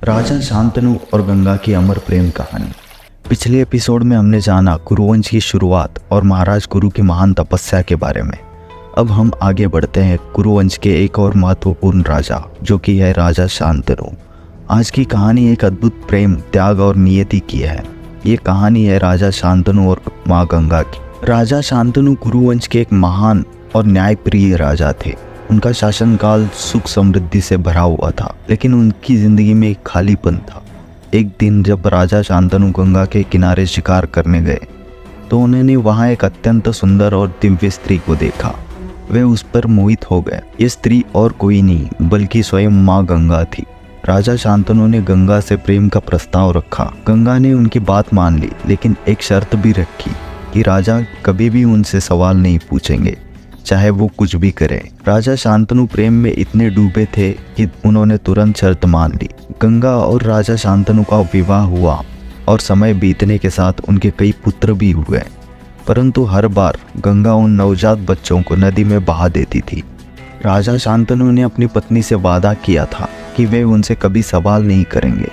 राजा शांतनु और गंगा की अमर प्रेम कहानी। पिछले एपिसोड में हमने जाना कुरुवंश की शुरुआत और महाराज कुरु की महान तपस्या के बारे में। अब हम आगे बढ़ते हैं कुरुवंश के एक और महत्वपूर्ण राजा जो कि है राजा शांतनु। आज की कहानी एक अद्भुत प्रेम, त्याग और नियति की है। ये कहानी है राजा शांतनु और माँ गंगा की। राजा शांतनु कुरुवंश के एक महान और न्यायप्रिय राजा थे। उनका शासनकाल सुख समृद्धि से भरा हुआ था, लेकिन उनकी जिंदगी में एक खालीपन था। एक दिन जब राजा शांतनु गंगा के किनारे शिकार करने गए तो उन्होंने वहां एक अत्यंत सुंदर और दिव्य स्त्री को देखा। वे उस पर मोहित हो गए। ये स्त्री और कोई नहीं बल्कि स्वयं माँ गंगा थी। राजा शांतनु ने गंगा से प्रेम का प्रस्ताव रखा। गंगा ने उनकी बात मान ली, लेकिन एक शर्त भी रखी कि राजा कभी भी उनसे सवाल नहीं पूछेंगे, चाहे वो कुछ भी करे। राजा शांतनु प्रेम में इतने डूबे थे कि उन्होंने तुरंत शर्त मान ली। गंगा और राजा शांतनु का विवाह हुआ और समय बीतने के साथ उनके कई पुत्र भी हुए, परंतु हर बार गंगा उन नवजात बच्चों को नदी में बहा देती थी। राजा शांतनु ने अपनी पत्नी से वादा किया था कि वे उनसे कभी सवाल नहीं करेंगे,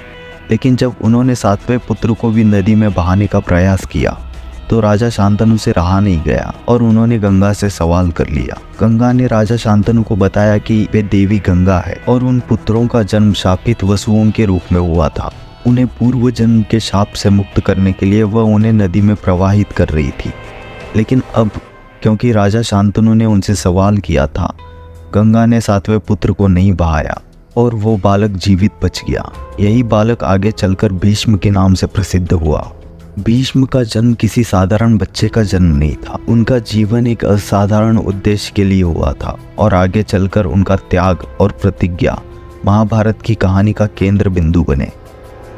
लेकिन जब उन्होंने 7वें पुत्र को भी नदी में बहाने का प्रयास किया तो राजा शांतनु से रहा नहीं गया और उन्होंने गंगा से सवाल कर लिया। गंगा ने राजा शांतनु को बताया कि वे देवी गंगा है और उन पुत्रों का जन्म शापित वसुओं के रूप में हुआ था। उन्हें पूर्व जन्म के शाप से मुक्त करने के लिए वह उन्हें नदी में प्रवाहित कर रही थी। लेकिन अब क्योंकि राजा शांतनु ने उनसे सवाल किया था, गंगा ने 7वें पुत्र को नहीं बहाया और वो बालक जीवित बच गया। यही बालक आगे चलकर भीष्म के नाम से प्रसिद्ध हुआ। भीष्म का जन्म किसी साधारण बच्चे का जन्म नहीं था। उनका जीवन एक असाधारण उद्देश्य के लिए हुआ था और आगे चलकर उनका त्याग और प्रतिज्ञा महाभारत की कहानी का केंद्र बिंदु बने।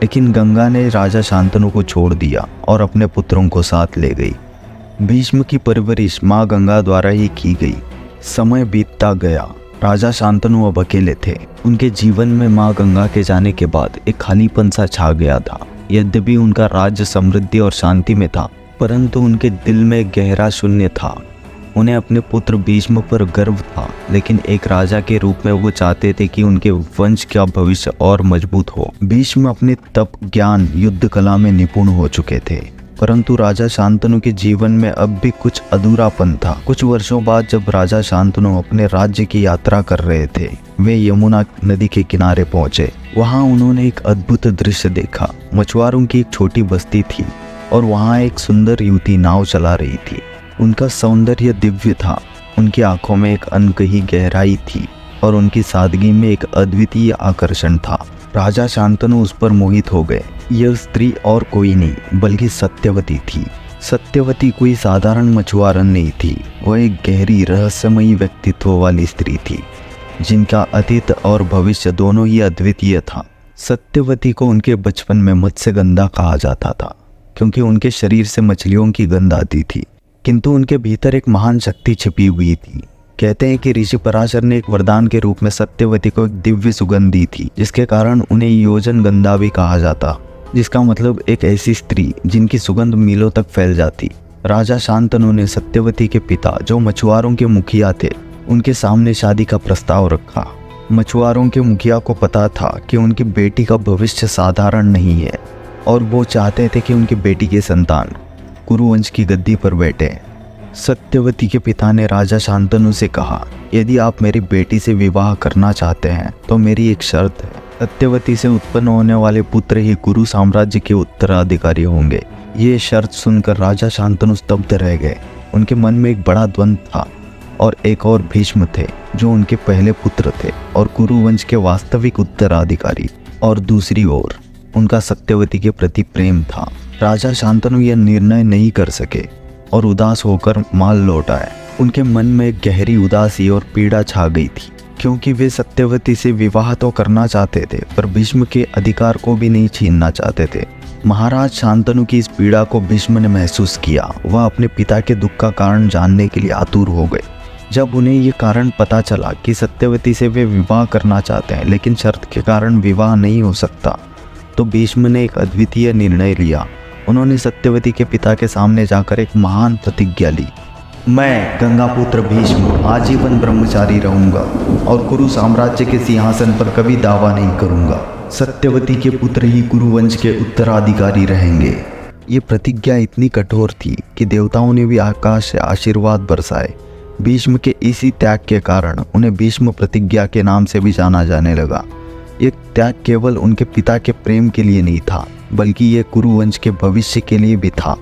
लेकिन गंगा ने राजा शांतनु को छोड़ दिया और अपने पुत्रों को साथ ले गई। भीष्म की परवरिश माँ गंगा द्वारा ही की गई। समय बीतता गया। राजा शांतनु अब अकेले थे। उनके जीवन में माँ गंगा के जाने के बाद एक खालीपन सा छा गया था। यद्यपि उनका राज्य समृद्धि और शांति में था, परंतु उनके दिल में गहरा शून्य था। उन्हें अपने पुत्र भीष्म पर गर्व था, लेकिन एक राजा के रूप में वो चाहते थे कि उनके वंश का भविष्य और मजबूत हो। भीष्म अपने तप, ज्ञान, युद्ध कला में निपुण हो चुके थे, परंतु राजा शांतनु के जीवन में अब भी कुछ अधूरापन था। कुछ वर्षों बाद जब राजा शांतनु अपने राज्य की यात्रा कर रहे थे, वे यमुना नदी के किनारे पहुंचे। वहां उन्होंने एक अद्भुत दृश्य देखा। मछुआरों की एक छोटी बस्ती थी और वहां एक सुंदर युवती नाव चला रही थी। उनका सौंदर्य दिव्य था। उनकी आंखों में एक अनकही गहराई थी और उनकी सादगी में एक अद्वितीय आकर्षण था। राजा शांतनु उस पर मोहित हो गए। यह स्त्री और कोई नहीं बल्कि सत्यवती थी। सत्यवती कोई साधारण मछुआरन नहीं थी। वह एक गहरी रहस्यमयी व्यक्तित्व वाली स्त्री थी जिनका अतीत और भविष्य दोनों ही अद्वितीय था। सत्यवती को उनके बचपन में मत्स्यगंधा कहा जाता था क्योंकि उनके शरीर से मछलियों की गंध आती थी, किंतु उनके भीतर एक महान शक्ति छिपी हुई थी। कहते हैं कि ऋषि पराशर ने एक वरदान के रूप में सत्यवती को एक दिव्य सुगंध दी थी, जिसके कारण उन्हें योजन गंधा भी कहा जाता, जिसका मतलब एक ऐसी स्त्री जिनकी सुगंध मीलों तक फैल जाती। राजा शांतनु ने सत्यवती के पिता, जो मछुआरों के मुखिया थे, उनके सामने शादी का प्रस्ताव रखा। मछुआरों के मुखिया को पता था कि उनकी बेटी का भविष्य साधारण नहीं है और वो चाहते थे कि उनकी बेटी की संतान कुरुवंश की गद्दी पर बैठे। सत्यवती के पिता ने राजा शांतनु से कहा, यदि आप मेरी बेटी से विवाह करना चाहते हैं तो मेरी एक शर्त है। सत्यवती से उत्पन्न होने वाले पुत्र ही कुरु साम्राज्य के उत्तराधिकारी होंगे। ये शर्त सुनकर राजा शांतनु स्तब्ध रह गए। उनके मन में एक बड़ा द्वंद्व था और एक और भीष्म थे जो उनके पहले पुत्र थे और कुरुवंश के वास्तविक उत्तराधिकारी, और दूसरी ओर उनका सत्यवती के प्रति प्रेम था। राजा शांतनु यह निर्णय नहीं कर सके और उदास होकर माल लौट आए। उनके मन में गहरी उदासी और पीड़ा छा गई थी क्योंकि वे सत्यवती से विवाह तो करना चाहते थे पर भीष्म के अधिकार को भी नहीं छीनना चाहते थे। महाराज शांतनु की इस पीड़ा को भीष्म ने महसूस किया। वह अपने पिता के दुख का कारण जानने के लिए आतुर हो गए। जब उन्हें ये कारण पता चला कि सत्यवती से वे विवाह करना चाहते हैं लेकिन शर्त के कारण विवाह नहीं हो सकता, तो भीष्म ने एक अद्वितीय निर्णय लिया। उन्होंने सत्यवती के पिता के सामने जाकर एक महान प्रतिज्ञा ली। मैं गंगापुत्र भीष्म आजीवन ब्रह्मचारी रहूंगा और कुरु साम्राज्य के सिंहासन पर कभी दावा नहीं करूंगा। सत्यवती के पुत्र ही कुरुवंश के उत्तराधिकारी रहेंगे। ये प्रतिज्ञा इतनी कठोर थी कि देवताओं ने भी आकाश से आशीर्वाद बरसाए। भीष्म के इसी त्याग के कारण उन्हें भीष्म प्रतिज्ञा के नाम से भी जाना जाने लगा। ये त्याग केवल उनके पिता के प्रेम के लिए नहीं था, बल्कि ये कुरुवंश के भविष्य के लिए भी था।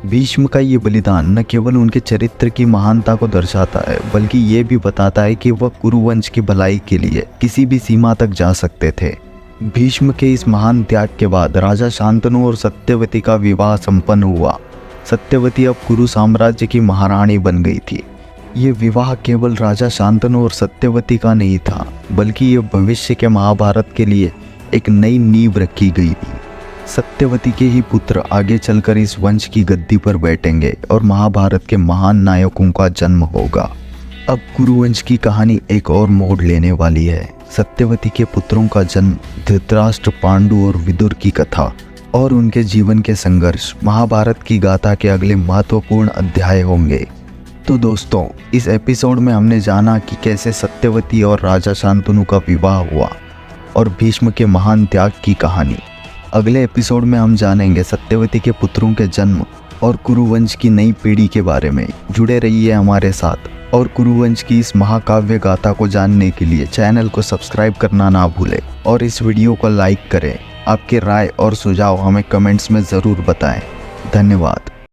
भीष्म का ये बलिदान न केवल उनके चरित्र की महानता को दर्शाता है, बल्कि ये भी बताता है कि वह कुरुवंश की भलाई के लिए किसी भी सीमा तक जा सकते थे। भीष्म के इस महान त्याग के बाद राजा शांतनु और सत्यवती का विवाह संपन्न हुआ। सत्यवती अब कुरु साम्राज्य की महारानी बन गई थी। ये विवाह केवल राजा शांतनु और सत्यवती का नहीं था, बल्कि ये भविष्य के महाभारत के लिए एक नई नींव रखी गई थी। सत्यवती के ही पुत्र आगे चलकर इस वंश की गद्दी पर बैठेंगे और महाभारत के महान नायकों का जन्म होगा। अब कुरुवंश की कहानी एक और मोड़ लेने वाली है। सत्यवती के पुत्रों का जन्म, धृतराष्ट्र, पांडु और विदुर की कथा और उनके जीवन के संघर्ष महाभारत की गाथा के अगले महत्वपूर्ण अध्याय होंगे। तो दोस्तों, इस एपिसोड में हमने जाना कि कैसे सत्यवती और राजा शांतनु का विवाह हुआ और भीष्म के महान त्याग की कहानी। अगले एपिसोड में हम जानेंगे सत्यवती के पुत्रों के जन्म और कुरुवंश की नई पीढ़ी के बारे में। जुड़े रहिए हमारे साथ और कुरुवंश की इस महाकाव्य गाथा को जानने के लिए चैनल को सब्सक्राइब करना ना भूलें और इस वीडियो को लाइक करें। आपके राय और सुझाव हमें कमेंट्स में ज़रूर बताएं। धन्यवाद।